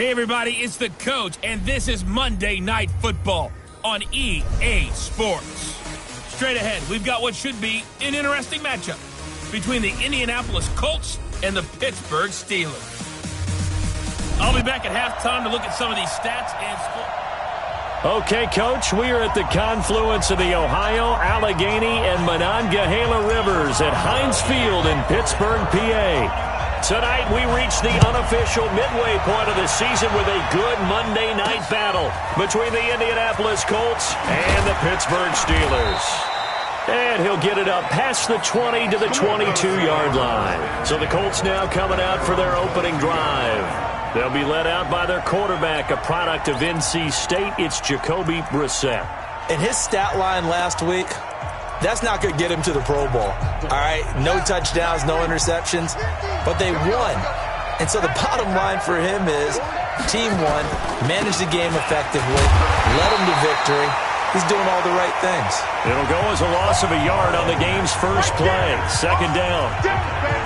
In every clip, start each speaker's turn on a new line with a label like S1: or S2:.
S1: Hey everybody, it's the coach, and this is Monday Night Football on EA Sports. Straight ahead, we've got what should be an interesting matchup between the Indianapolis Colts and the Pittsburgh Steelers. I'll be back at halftime to look at some of these stats and scores.
S2: Okay, Coach, we are at the confluence of the Ohio, Allegheny, and Monongahela Rivers at Heinz Field in Pittsburgh, PA. Tonight, we reach the unofficial midway point of the season with a good Monday night battle between the Indianapolis Colts and the Pittsburgh Steelers. And he'll get it up past the 20 to the 22-yard line. So the Colts now coming out for their opening drive. They'll be led out by their quarterback, a product of NC State. It's Jacoby Brissett.
S3: And his stat line last week, that's not going to get him to the Pro Bowl. All right, no touchdowns, no interceptions, but they won. And so the bottom line for him is team won, managed the game effectively, led them to victory. He's doing all the right things.
S2: It'll go as a loss of a yard on the game's first play. Second down.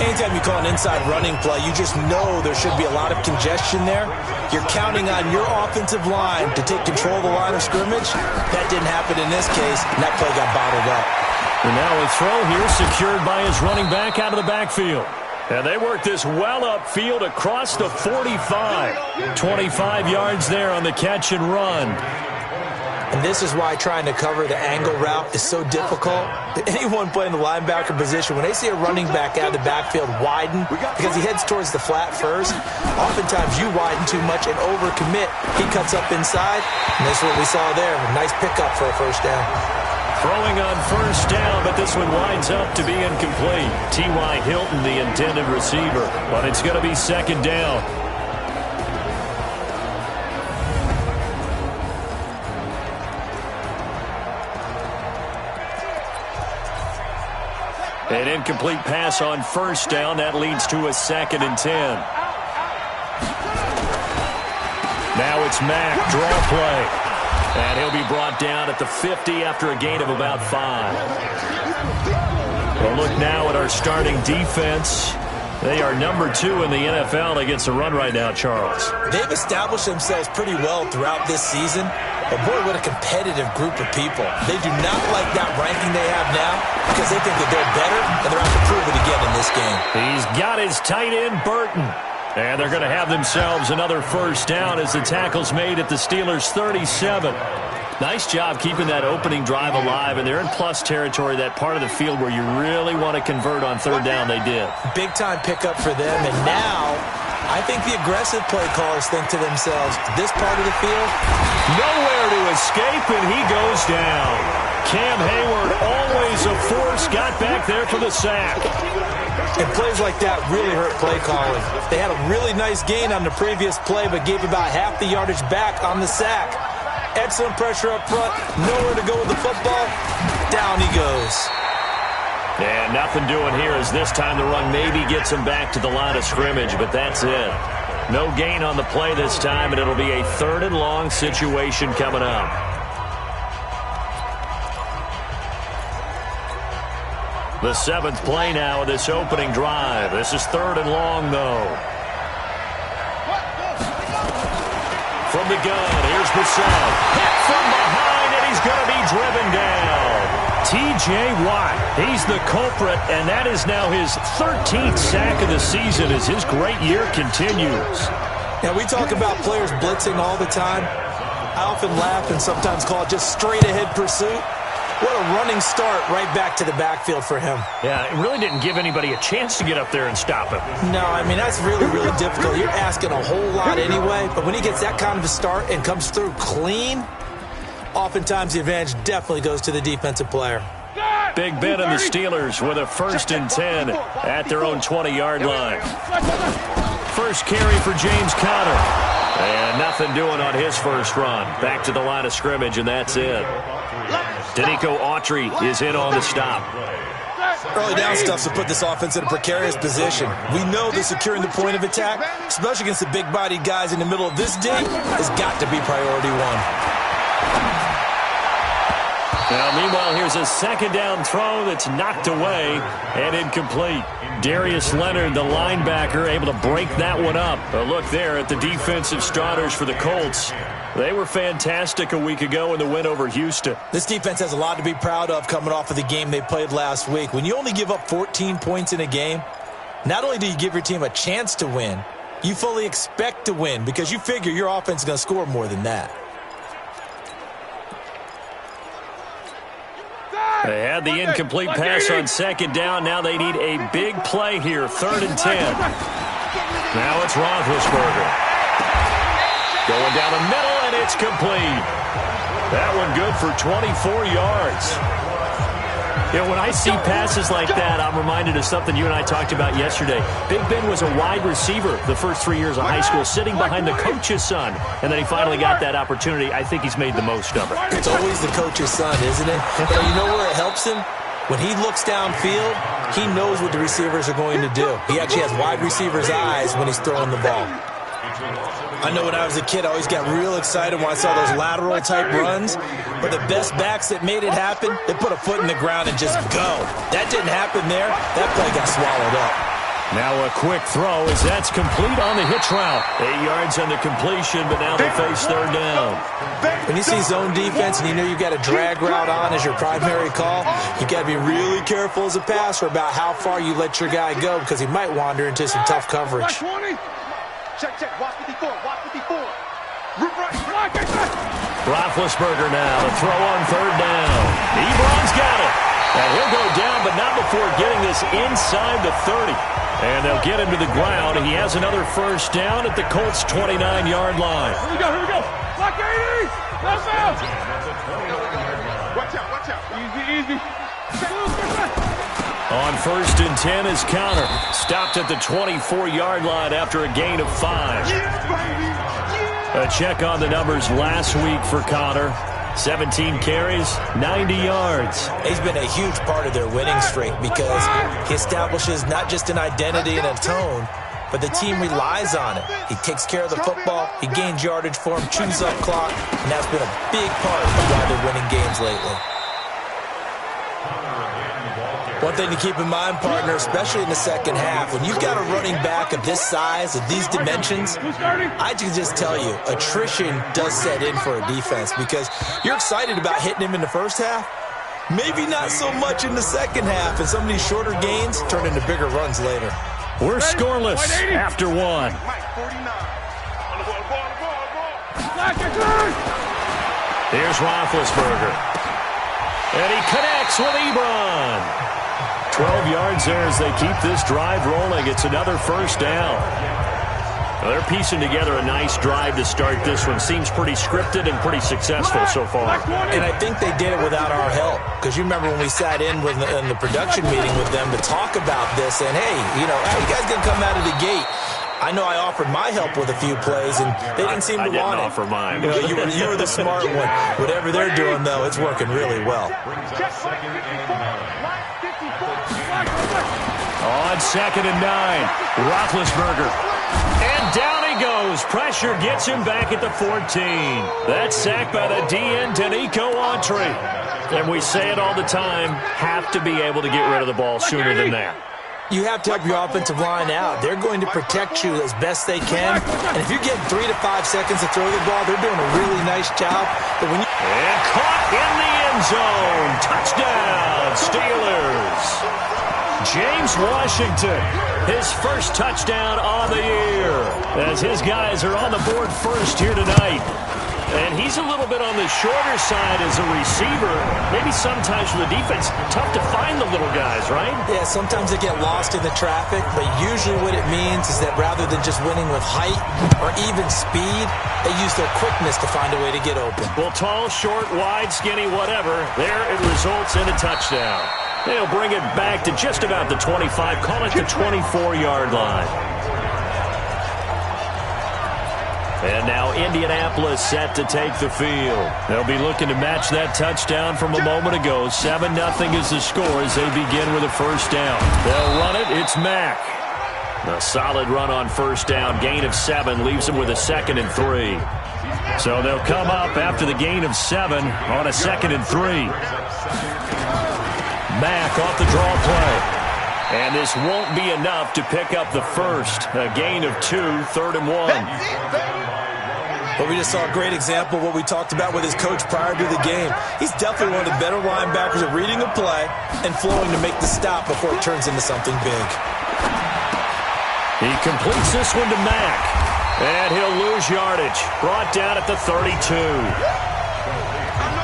S3: Anytime you call an inside running play, you just know there should be a lot of congestion there. You're counting on your offensive line to take control of the line of scrimmage. That didn't happen in this case, and that play got bottled up.
S2: And now a throw here secured by his running back out of the backfield. And they work this well upfield across the 45. 25 yards there on the catch and run.
S3: And this is why trying to cover the angle route is so difficult. Anyone playing the linebacker position, when they see a running back out of the backfield widen, because he heads towards the flat first, oftentimes you widen too much and overcommit. He cuts up inside, and that's what we saw there. A nice pickup for a first down.
S2: Throwing on first down, but this one winds up to be incomplete. T.Y. Hilton, the intended receiver, but it's going to be second down. An incomplete pass on first down. That leads to a 2nd and 10. Now it's Mack, draw play. And he'll be brought down at the 50 after a gain of about 5. We'll look now at our starting defense. They are number 2 in the NFL against the run right now, Charles.
S3: They've established themselves pretty well throughout this season. But boy, what a competitive group of people. They do not like that ranking they have now because they think that they're better and they're out to prove it again in this game.
S2: He's got his tight end, Burton. And they're going to have themselves another first down as the tackle's made at the Steelers' 37. Nice job keeping that opening drive alive, and they're in plus territory, that part of the field where you really want to convert on third down. They did.
S3: Big-time pickup for them, and now I think the aggressive play callers think to themselves, this part of the field,
S2: nowhere to escape, and he goes down. Cam Hayward, always a force, got back there for the sack.
S3: And plays like that really hurt play calling. They had a really nice gain on the previous play, but gave about half the yardage back on the sack. Excellent pressure up front, nowhere to go with the football. Down he goes.
S2: And nothing doing here as this time the run maybe gets him back to the line of scrimmage, but that's it. No gain on the play this time, and it'll be a 3rd and long situation coming up. The 7th play now of this opening drive. This is 3rd and long, though. From the gun, here's Brissett. Hit from behind, and he's going to be driven down. T.J. Watt, he's the culprit, and that is now his 13th sack of the season as his great year continues.
S3: Now, we talk about players blitzing all the time. I often laugh and sometimes call it just straight-ahead pursuit. What a running start right back to the backfield for him.
S2: Yeah, it really didn't give anybody a chance to get up there and stop him.
S3: No, I mean, that's really, really difficult. You're asking a whole lot anyway, but when he gets that kind of a start and comes through clean, oftentimes the advantage definitely goes to the defensive player.
S2: Big Ben and the Steelers with a 1st and 10 at their own 20-yard line. First carry for James Conner. And nothing doing on his first run. Back to the line of scrimmage, and that's it. Danico Autry is in on the stop.
S3: Early down stuff to put this offense in a precarious position. We know that securing the point of attack, especially against the big-bodied guys in the middle of this D, has got to be priority 1.
S2: Now, meanwhile, here's a second down throw that's knocked away and incomplete. Darius Leonard, the linebacker, able to break that one up. A look there at the defensive starters for the Colts. They were fantastic a week ago in the win over Houston.
S3: This defense has a lot to be proud of coming off of the game they played last week. When you only give up 14 points in a game, not only do you give your team a chance to win, you fully expect to win because you figure your offense is going to score more than that.
S2: They had the incomplete pass on second down. Now they need a big play here, 3rd and 10. Now it's Roethlisberger. Going down the middle, and it's complete. That one good for 24 yards. You know, when I see passes like that, I'm reminded of something you and I talked about yesterday. Big Ben was a wide receiver the first 3 years of high school, sitting behind the coach's son. And then he finally got that opportunity. I think he's made the most of it.
S3: It's always the coach's son, isn't it? But you know where it helps him? When he looks downfield, he knows what the receivers are going to do. He actually has wide receivers' eyes when he's throwing the ball. I know when I was a kid, I always got real excited when I saw those lateral-type runs. But the best backs that made it happen, they put a foot in the ground and just go. That didn't happen there. That play got swallowed up.
S2: Now a quick throw as that's complete on the hitch route. 8 yards on the completion, but now they face 3rd down.
S3: When you see zone defense and you know you've got a drag route on as your primary call, you got to be really careful as a passer about how far you let your guy go because he might wander into some tough coverage.
S4: Check. Watch 54.
S2: Roethlisberger now, the throw on 3rd down. Ebron's got it. And he'll go down, but not before getting this inside the 30. And they'll get him to the ground. He has another first down at the Colts' 29-yard line.
S4: Here we go. Block 80. That's out. Watch out. Easy.
S2: On 1st and 10 is Counter. Stopped at the 24-yard line after a gain of 5. A check on the numbers last week for Counter. 17 carries, 90 yards.
S3: He's been a huge part of their winning streak because he establishes not just an identity and a tone, but the team relies on it. He takes care of the football, he gains yardage for him, chews up clock, and that's been a big part of why they're winning games lately. One thing to keep in mind, partner, especially in the second half, when you've got a running back of this size, of these dimensions, I can just tell you, attrition does set in for a defense because you're excited about hitting him in the first half, maybe not so much in the second half, and some of these shorter gains turn into bigger runs later.
S2: We're scoreless after 1. Here's Roethlisberger. And he connects with Ebron. 12 yards there as they keep this drive rolling. It's another first down. Well, they're piecing together a nice drive to start this one. Seems pretty scripted and pretty successful so far.
S3: And I think they did it without our help. Because you remember when we sat in the production meeting with them to talk about this, and hey, you know, how you guys going to come out of the gate? I know I offered my help with a few plays, and they didn't seem to want it.
S2: I didn't offer mine.
S3: You were the smart one. Whatever they're doing, though, it's working really well.
S2: On 2nd and 9, Roethlisberger. And down he goes. Pressure gets him back at the 14. That's sacked by the DN, Danico Autry. And we say it all the time, have to be able to get rid of the ball sooner than that.
S3: You have to help your offensive line out. They're going to protect you as best they can. And if you're getting 3 to 5 seconds to throw the ball, they're doing a really nice job. But when you...
S2: And caught in the end zone. Touchdown, Steelers. James Washington, his first touchdown on the year. As his guys are on the board first here tonight. And he's a little bit on the shorter side as a receiver. Maybe sometimes for the defense, tough to find the little guys, right?
S3: Yeah, sometimes they get lost in the traffic, but usually what it means is that rather than just winning with height or even speed, they use their quickness to find a way to get open.
S2: Well, tall, short, wide, skinny, whatever, there it results in a touchdown. They'll bring it back to just about the 25, call it the 24-yard line. And now Indianapolis set to take the field. They'll be looking to match that touchdown from a moment ago. 7-0 is the score as they begin with a first down. They'll run it. It's Mack. A solid run on first down. Gain of 7 leaves them with a 2nd and 3. So they'll come up after the gain of 7 on a 2nd and 3. Mack off the draw play. And this won't be enough to pick up the first. A gain of 2, 3rd and 1.
S3: But we just saw a great example of what we talked about with his coach prior to the game. He's definitely one of the better linebackers at reading a play and flowing to make the stop before it turns into something big.
S2: He completes this one to Mack. And he'll lose yardage. Brought down at the 32.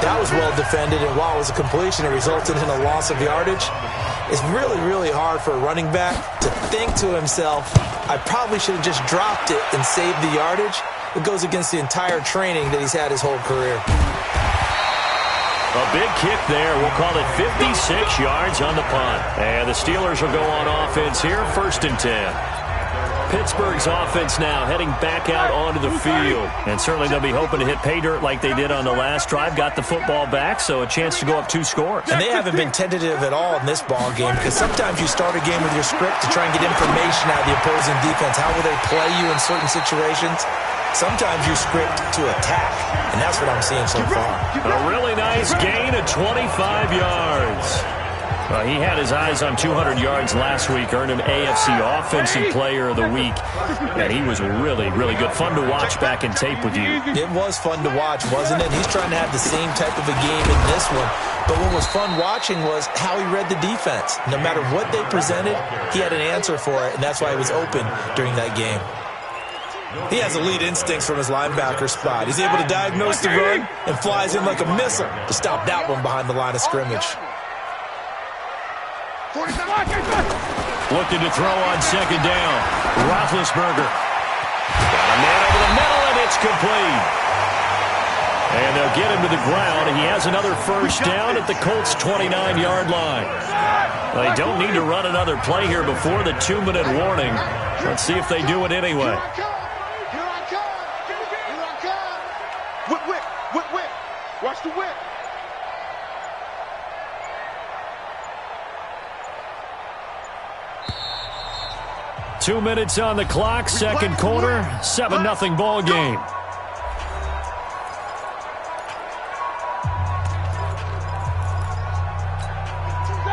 S3: That was well defended, and while it was a completion, it resulted in a loss of yardage. It's really, really hard for a running back to think to himself, I probably should have just dropped it and saved the yardage. It goes against the entire training that he's had his whole career.
S2: A big kick there. We'll call it 56 yards on the punt. And the Steelers will go on offense here, 1st and 10. Pittsburgh's offense now heading back out onto the field. And certainly they'll be hoping to hit pay dirt like they did on the last drive. Got the football back, so a chance to go up 2 scores.
S3: And they haven't been tentative at all in this ball game, because sometimes you start a game with your script to try and get information out of the opposing defense. How will they play you in certain situations? Sometimes you script to attack, and that's what I'm seeing so far.
S2: A really nice gain of 25 yards. He had his eyes on 200 yards last week, earned him AFC Offensive Player of the Week, and he was really, really good. Fun to watch back in tape with you.
S3: It was fun to watch, wasn't it? He's trying to have the same type of a game in this one, but what was fun watching was how he read the defense. No matter what they presented, he had an answer for it, and that's why he was open during that game. He has elite instincts from his linebacker spot. He's able to diagnose the run and flies in like a missile to stop that one behind the line of scrimmage.
S2: Looking to throw on 2nd down. Roethlisberger. Got a man over the middle, and it's complete. And they'll get him to the ground. He has another 1st down at the Colts' 29-yard line. They don't need to run another play here before the 2-minute warning. Let's see if they do it anyway.
S4: Whip. Watch the whip.
S2: Two minutes on the clock, 2nd quarter, 7-0 ball game.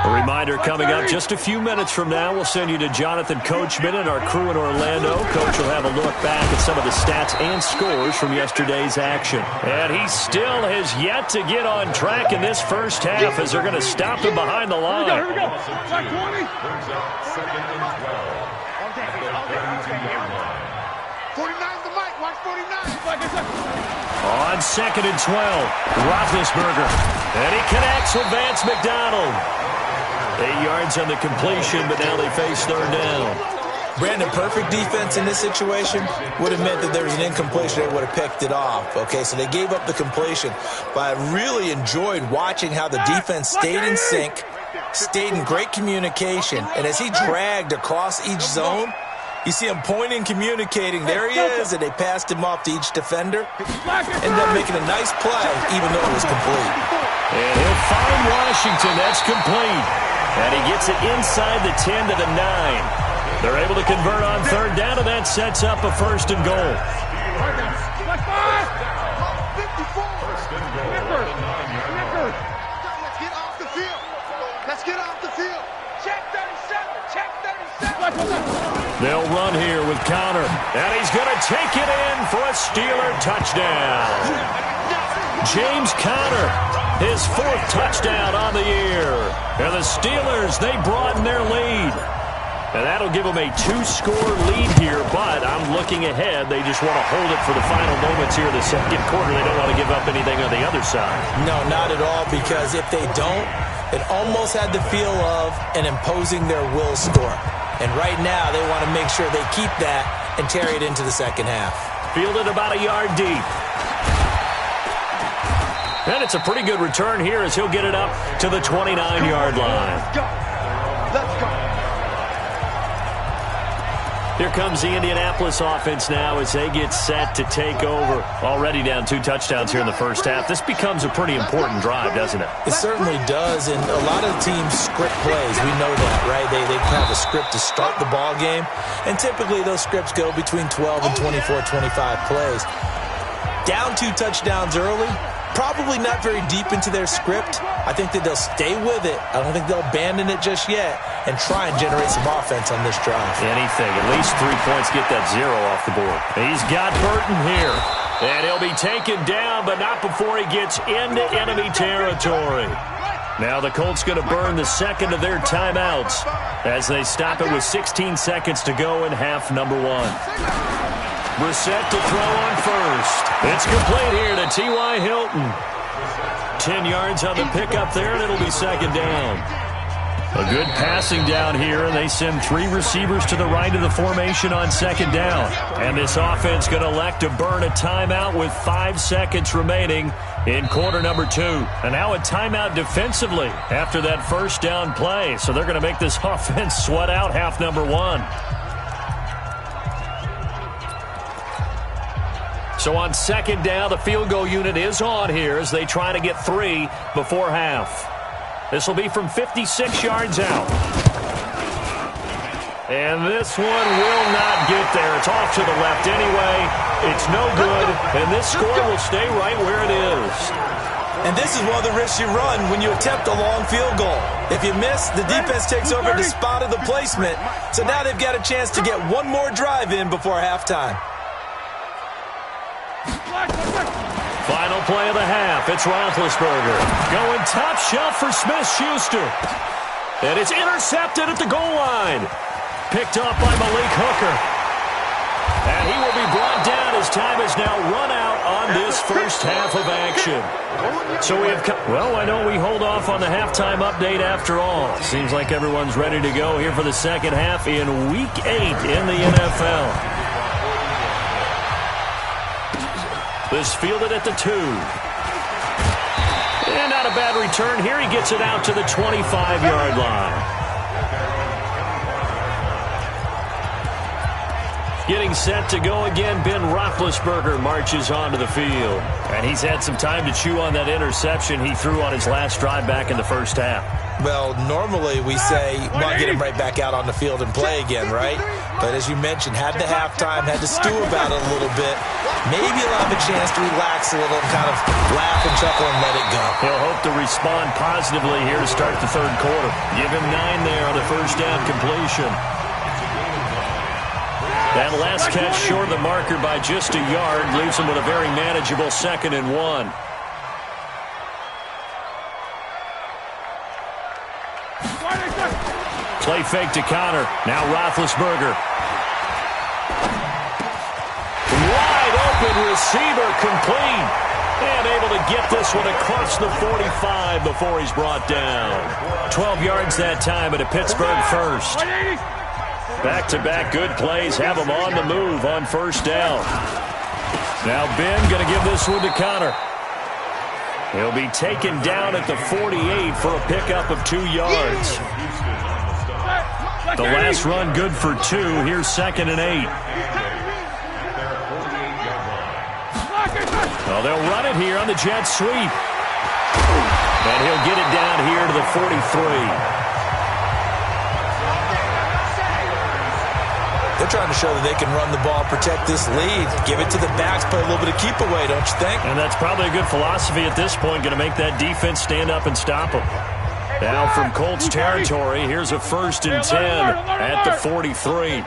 S2: A reminder coming up just a few minutes from now. We'll send you to Jonathan Coachman and our crew in Orlando. Coach will have a look back at some of the stats and scores from yesterday's action. And he still has yet to get on track in this first half as they're going to stop him behind the line.
S4: Here we go. 49's the mic. Watch 49.
S2: On 2nd and 12, Roethlisberger. And he connects with Vance McDonald. 8 yards on the completion, but now they face 3rd down.
S3: Brandon, perfect defense in this situation would have meant that there was an incompletion. They would have picked it off. Okay, so they gave up the completion. But I really enjoyed watching how the defense stayed in sync, stayed in great communication, and as he dragged across each zone, you see him pointing, communicating. There he is, and they passed him off to each defender. Ended up making a nice play, even though it was complete.
S2: And he'll find Washington. That's complete. And he gets it inside the 10 to the 9. They're able to convert on 3rd down, and that sets up a 1st and goal.
S4: Let's get off the field. Check 37. Check 37.
S2: They'll run here with Connor. And he's going to take it in for a Steeler touchdown. James Conner, his 4th touchdown on the year. And the Steelers, they broaden their lead. And that'll give them a 2-score lead here, but I'm looking ahead. They just want to hold it for the final moments here in the 2nd quarter. They don't want to give up anything on the other side.
S3: No, not at all, because if they don't, it almost had the feel of an imposing their will score. And right now, they want to make sure they keep that and carry it into the 2nd half.
S2: Fielded about a yard deep. And it's a pretty good return here as he'll get it up to the 29-yard line.
S4: Let's go. Let's go.
S2: Here comes the Indianapolis offense now as they get set to take over. Already down 2 touchdowns here in the first half. This becomes a pretty important drive, doesn't it?
S3: It certainly does, and a lot of teams script plays. We know that, right? They have a script to start the ball game, and typically those scripts go between 12 and 24, 25 plays. down 2 touchdowns early, probably not very deep into their script. I think that they'll stay with it. I don't think they'll abandon it just yet and try and generate some offense on this drive.
S2: Anything. At least 3 points, get that 0 off the board. He's got Burton here. And he'll be taken down, but not before he gets into enemy territory. Now the Colts going to burn the second of their timeouts as they stop it with 16 seconds to go in half number 1. Brissett to throw on first. It's complete here to T.Y. Hilton. 10 yards on the pickup there, and it'll be second down. A good passing down here, and they send 3 receivers to the right of the formation on second down. And this offense going to elect to burn a timeout with 5 seconds remaining in quarter number 2. And now a timeout defensively after that first down play. So they're going to make this offense sweat out half number 1. So on second down, the field goal unit is on here as they try to get 3 before half. This will be from 56 yards out. And this one will not get there. It's off to the left anyway. It's no good, and this score will stay right where it is.
S3: And this is one of the risks you run when you attempt a long field goal. If you miss, the defense takes over the spot of the placement. So now they've got a chance to get one more drive in before halftime.
S2: Final play of the half. It's Roethlisberger going top shelf for Smith-Schuster. And it's intercepted at the goal line. Picked off by Malik Hooker. And he will be brought down as time has now run out on this first half of action. So we have, well, why don't we hold off on the halftime update after all? Seems like everyone's ready to go here for the second half in Week 8 in the NFL. This fielded at the 2. And not a bad return here. He gets it out to the 25-yard line. Getting set to go again, Ben Roethlisberger marches onto the field. And he's had some time to chew on that interception he threw on his last drive back in the first half.
S3: Well, normally we say, well, get him right back out on the field and play again, right? But as you mentioned, had the halftime, had to stew about it a little bit. Maybe he'll have a chance to relax a little and kind of laugh and chuckle and let it go.
S2: He'll hope to respond positively here to start the third quarter. Give him 9 there on the first down completion. That last catch short of the marker by just a yard leaves him with a very manageable 2nd and 1. Play fake to Connor. Now Roethlisberger. Wide open receiver complete. And able to get this one across the 45 before he's brought down. 12 yards that time at a Pittsburgh first. Back-to-back good plays have him on the move on first down. Now Ben going to give this one to Connor. He'll be taken down at the 48 for a pickup of 2 yards. The last run good for 2. Here's 2nd and 8. Well, they'll run it here on the jet sweep. And he'll get it down here to the 43.
S3: They're trying to show that they can run the ball, protect this lead, give it to the backs, play a little bit of keep away, don't you think?
S2: And that's probably a good philosophy at this point, going to make that defense stand up and stop them. Now from Colts territory, here's a 1st and 10 at the 43.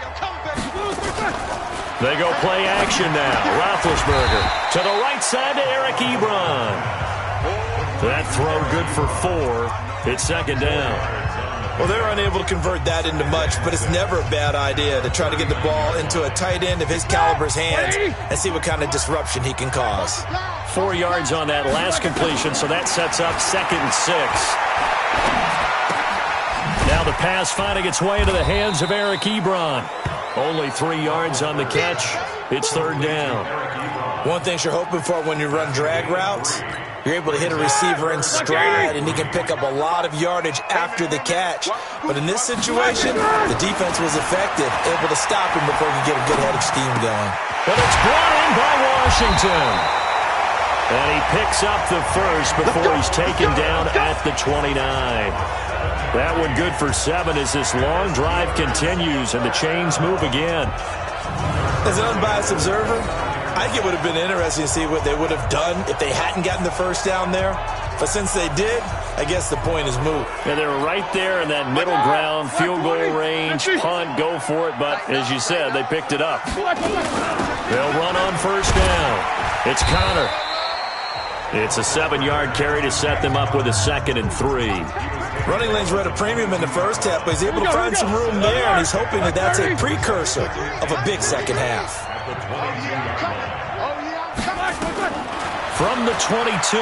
S2: They go play action now. Roethlisberger to the right side to Eric Ebron. That throw good for 4. It's 2nd down.
S3: Well, they're unable to convert that into much, but it's never a bad idea to try to get the ball into a tight end of his caliber's hands and see what kind of disruption he can cause.
S2: 4 yards on that last completion, so that sets up 2nd and 6. Now the pass finding its way into the hands of Eric Ebron. Only 3 yards on the catch. It's 3rd down.
S3: One thing you're hoping for when you run drag routes, you're able to hit a receiver in stride, and he can pick up a lot of yardage after the catch. But in this situation, the defense was effective, able to stop him before he could get a good head of steam going.
S2: But it's brought in by Washington. And he picks up the first before he's taken down at the 29. That one good for 7 as this long drive continues and the chains move again.
S3: As an unbiased observer, I think it would have been interesting to see what they would have done if they hadn't gotten the first down there. But since they did, I guess the point is moot.
S2: Yeah, they were right there in that middle ground, field goal range, punt, go for it. But as you said, they picked it up. They'll run on first down. It's Connor. It's a 7-yard carry to set them up with a 2nd and 3.
S3: Running lanes were at a premium in the first half, but he's able to find some room there, and he's hoping that that's a precursor of a big second half.
S2: From the 22,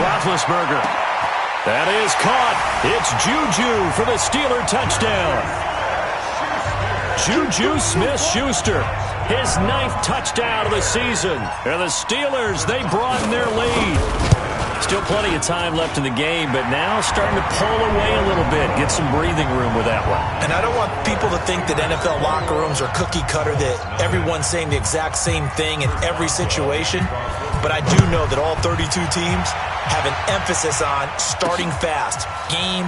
S2: Roethlisberger. That is caught. It's Juju for the Steeler touchdown. Juju Smith-Schuster, his 9th touchdown of the season. And the Steelers, they broaden their lead. Still plenty of time left in the game, but now starting to pull away a little bit. Get some breathing room with that one.
S3: And I don't want people to think that NFL locker rooms are cookie cutter, that everyone's saying the exact same thing in every situation. But I do know that all 32 teams have an emphasis on starting fast. Game,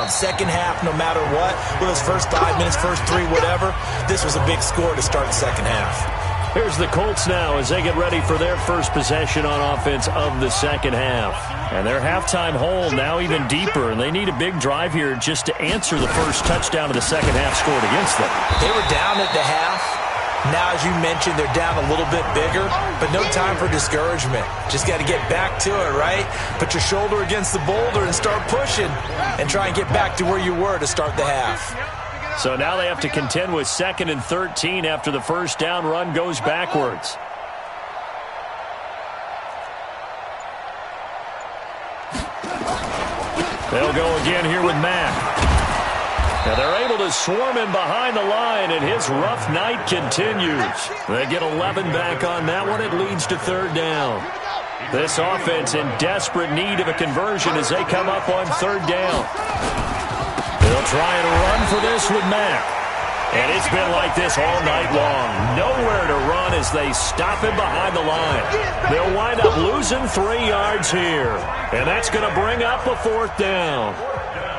S3: second half, no matter what. Whether it's first 5 minutes, first 3, whatever. This was a big score to start the second half.
S2: Here's the Colts now as they get ready for their first possession on offense of the second half. And their halftime hole now even deeper, and they need a big drive here just to answer the first touchdown of the second half scored against them.
S3: They were down at the half. Now, as you mentioned, they're down a little bit bigger, but no time for discouragement. Just got to get back to it, right? Put your shoulder against the boulder and start pushing and try and get back to where you were to start the half.
S2: So now they have to contend with 2nd and 13 after the first down run goes backwards. They'll go again here with Mack. Now they're able to swarm him behind the line, and his rough night continues. They get 11 back on that one. It leads to 3rd down. This offense in desperate need of a conversion as they come up on 3rd down. They'll try and run for this with Mack. And it's been like this all night long. Nowhere to run as they stop him behind the line. They'll wind up losing 3 yards here. And that's going to bring up a 4th down.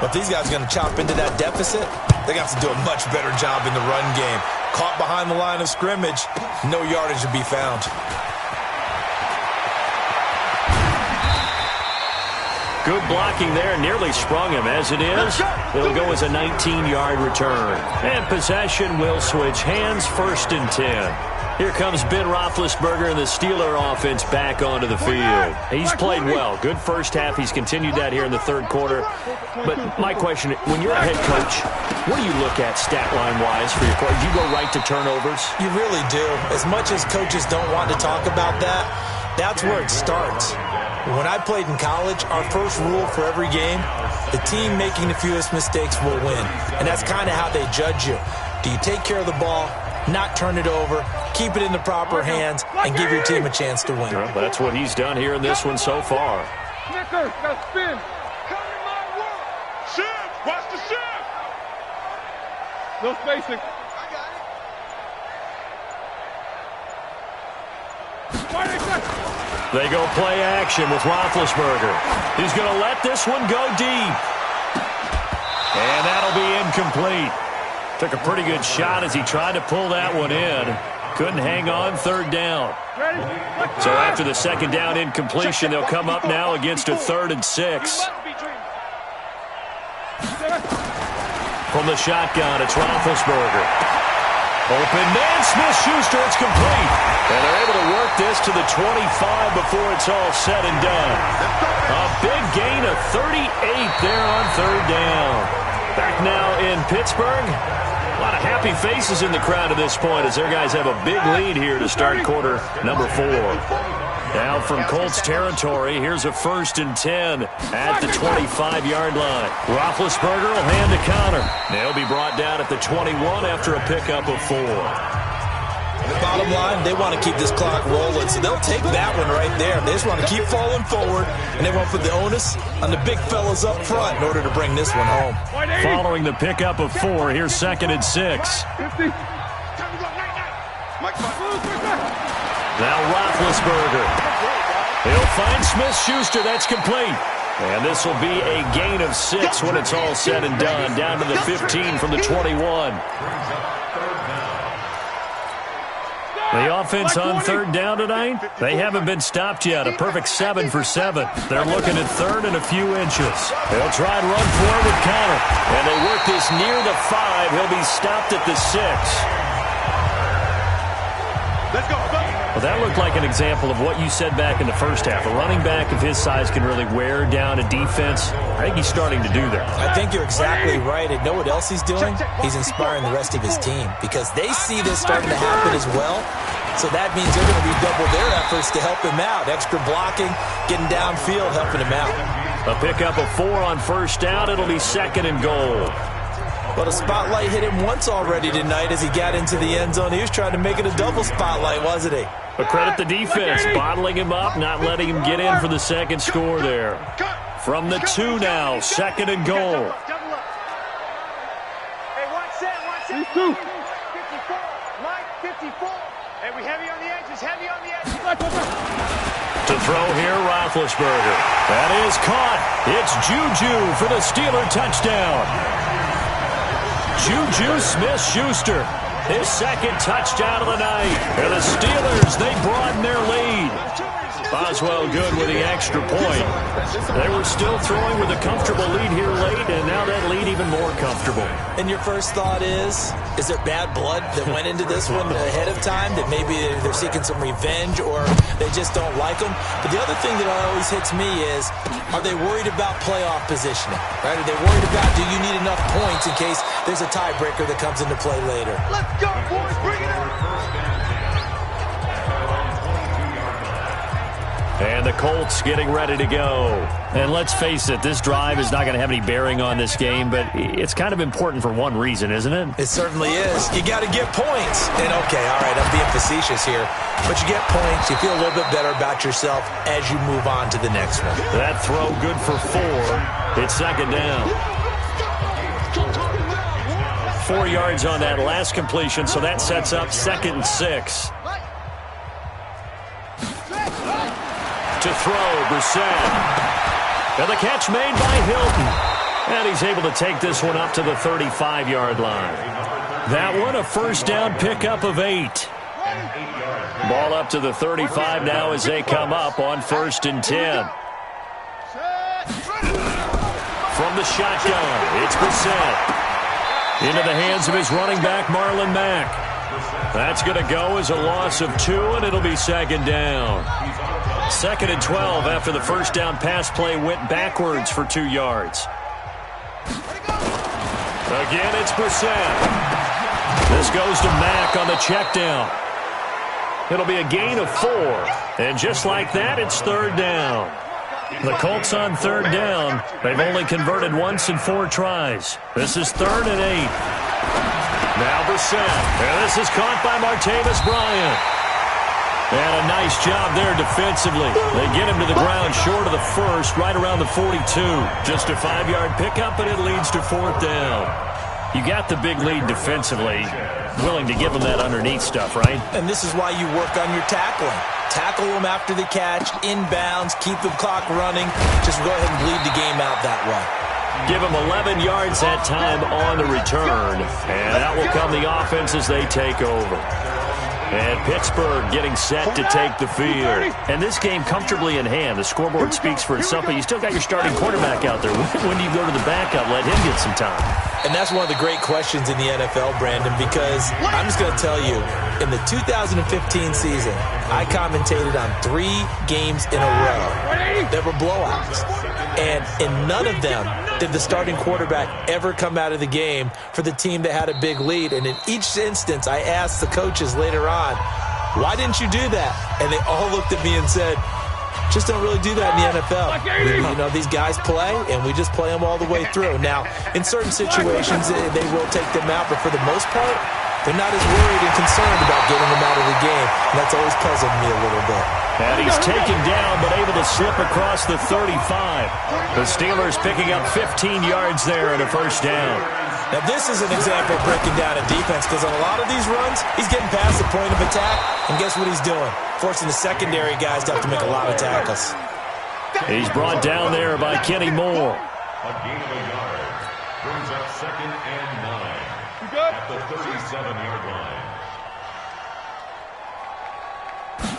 S3: But these guys are going to chop into that deficit. They got to do a much better job in the run game. Caught behind the line of scrimmage, no yardage to be found.
S2: Good blocking there, nearly sprung him. As it is, it'll go as a 19-yard return. And possession will switch hands, 1st and 10. Here comes Ben Roethlisberger and the Steeler offense back onto the field. He's played well. Good first half. He's continued that here in the 3rd quarter. But my question, when you're a head coach, what do you look at stat line-wise for your quarterback? Do you go right to turnovers?
S3: You really do. As much as coaches don't want to talk about that, that's where it starts. When I played in college, our first rule for every game, the team making the fewest mistakes will win. And that's kind of how they judge you. Do you take care of the ball, not turn it over, keep it in the proper hands, and give your team a chance to win?
S2: Well, that's what he's done here in this one so far.
S4: Snickers, got spin. Cover my work. Shift, watch the shift. No spacing. I got it.
S2: They go play action with Roethlisberger. He's going to let this one go deep. And that'll be incomplete. Took a pretty good shot as he tried to pull that one in. Couldn't hang on 3rd down. So after the 2nd down incompletion, they'll come up now against a 3rd and 6. From the shotgun, it's Roethlisberger. Open man, Smith-Schuster, it's complete. And they're able to work this to the 25 before it's all said and done. A big gain of 38 there on 3rd down. Back now in Pittsburgh. A lot of happy faces in the crowd at this point as their guys have a big lead here to start quarter number 4. Now from Colts territory, here's a 1st and 10 at the 25-yard line. Roethlisberger will hand to Connor. They'll be brought down at the 21 after a pickup of 4.
S3: The bottom line, they want to keep this clock rolling, so they'll take that one right there. They just want to keep falling forward, and they want to put the onus on the big fellas up front in order to bring this one home.
S2: Following the pickup of 4, here's 2nd and 6. Now Roethlisberger. He'll find Smith-Schuster. That's complete. And this will be a gain of 6 when it's all said and done. Down to the 15 from the 21. The offense on third down tonight, they haven't been stopped yet. A perfect 7 for 7. They're looking at third and a few inches. They'll try and run for it with Connor. And they work this near the 5. He'll be stopped at the 6.
S4: Let's go.
S2: Well, that looked like an example of what you said back in the first half. A running back of his size can really wear down a defense. I think he's starting to do that.
S3: I think you're exactly right. And know what else he's doing? He's inspiring the rest of his team because they see this starting to happen as well. So that means they're going to redouble their efforts to help him out. Extra blocking, getting downfield, helping him out.
S2: A pickup of 4 on first down. It'll be 2nd and goal.
S3: Well, the spotlight hit him once already tonight as he got into the end zone. He was trying to make it a double spotlight, wasn't he?
S2: But credit the defense, bottling him up, not letting him get in for the second score there. From the 2 now, 2nd and goal.
S5: Hey, watch that.
S4: These two.
S5: 54, Mike, 54. Hey, we heavy on the edges,
S2: To throw here, Roethlisberger. That is caught. It's Juju for the Steeler touchdown. Juju Smith-Schuster, his 2nd touchdown of the night. And the Steelers, they broaden their lead. Boswell good with the extra point. They were still throwing with a comfortable lead here late, and now that lead even more comfortable.
S3: And your first thought is there bad blood that went into this one ahead of time, that maybe they're seeking some revenge or they just don't like them? But the other thing that always hits me is, are they worried about playoff positioning? Right? Are they worried about, do you need enough points in case there's a tiebreaker that comes into play later?
S5: Let's go, boys. Bring it on.
S2: And the Colts getting ready to go. And let's face it, this drive is not going to have any bearing on this game, but it's kind of important for one reason, isn't it?
S3: It certainly is. You got to get points. And okay, all right, I'm being facetious here, but you get points, you feel a little bit better about yourself as you move on to the next one.
S2: That throw good for 4. It's 2nd down. 4 yards on that last completion, so that sets up 2nd and 6. To throw, Brissett. And the catch made by Hilton. And he's able to take this one up to the 35-yard line. That one, a first down pickup of 8. Ball up to the 35 now as they come up on 1st and 10. From the shotgun, it's Brissett. Into the hands of his running back, Marlon Mack. That's going to go as a loss of 2, and it'll be 2nd down. 2nd and 12 after the first down pass play went backwards for 2 yards. Again, it's Brissett. This goes to Mack on the check down. It'll be a gain of 4. And just like that, it's 3rd down. The Colts on 3rd down. They've only converted once in 4 tries. This is 3rd and 8. Now Brissett. And this is caught by Martavis Bryant. And a nice job there defensively. They get him to the ground short of the 1st, right around the 42. Just a 5-yard pickup, and it leads to 4th down. You got the big lead defensively. Willing to give them that underneath stuff, right?
S3: And this is why you work on your tackling. Tackle them after the catch, inbounds, keep the clock running. Just go ahead and bleed the game out that way.
S2: Give them 11 yards that time on the return. And that will come the offense as they take over. And Pittsburgh getting set to take the field. And this game comfortably in hand. The scoreboard speaks for itself, but you still got your starting quarterback out there. When do you go to the backup? Let him get some time.
S3: And that's one of the great questions in the NFL, Brandon, because I'm just going to tell you, in the 2015 season, I commentated on 3 games in a row that were blowouts. And in none of them did the starting quarterback ever come out of the game for the team that had a big lead. And in each instance, I asked the coaches later on, why didn't you do that? And they all looked at me and said, just don't really do that in the NFL. You know, these guys play, and we just play them all the way through. Now, in certain situations, they will take them out, but for the most part, they're not as worried and concerned about getting them out of the game. And that's always puzzled me a little bit.
S2: And he's taken down, but able to slip across the 35. The Steelers picking up 15 yards there and a first down.
S3: Now, this is an example of breaking down a defense, because on a lot of these runs, he's getting past the point of attack, and guess what he's doing? Forcing the secondary guys to have to make a lot of tackles.
S2: He's brought down there by Kenny Moore.
S6: A gain of a yard brings up 2nd and 9 at the 37-yard line.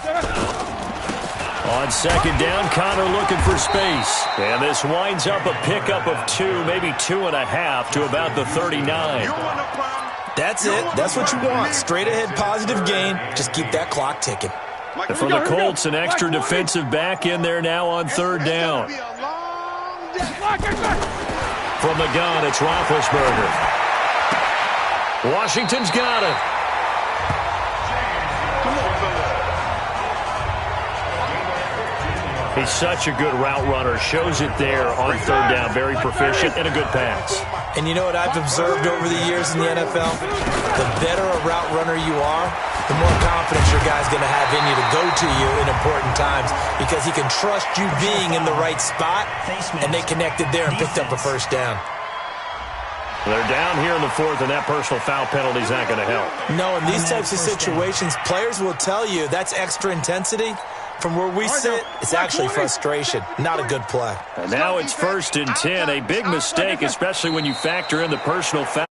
S2: On second down, Connor looking for space. And this winds up a pickup of 2, maybe 2.5 to about the 39.
S3: That's it. That's what you want. Straight ahead positive gain. Just keep that clock ticking.
S2: And for the Colts, an extra defensive back in there now on third down. From the gun, it's Roethlisberger. Washington's got it. He's such a good route runner. Shows it there on third down. Very proficient and a good pass.
S3: And you know what I've observed over the years in the NFL? The better a route runner you are, the more confidence your guy's going to have in you to go to you in important times because he can trust you being in the right spot, and they connected there and picked up a first down.
S2: They're down here in the fourth, and that personal foul penalty is not going to help.
S3: No, in these types of situations, players will tell you that's extra intensity. From where we sit, it's actually frustration, not a good play.
S2: And now it's 1st and 10, a big mistake, especially when you factor in the personal foul.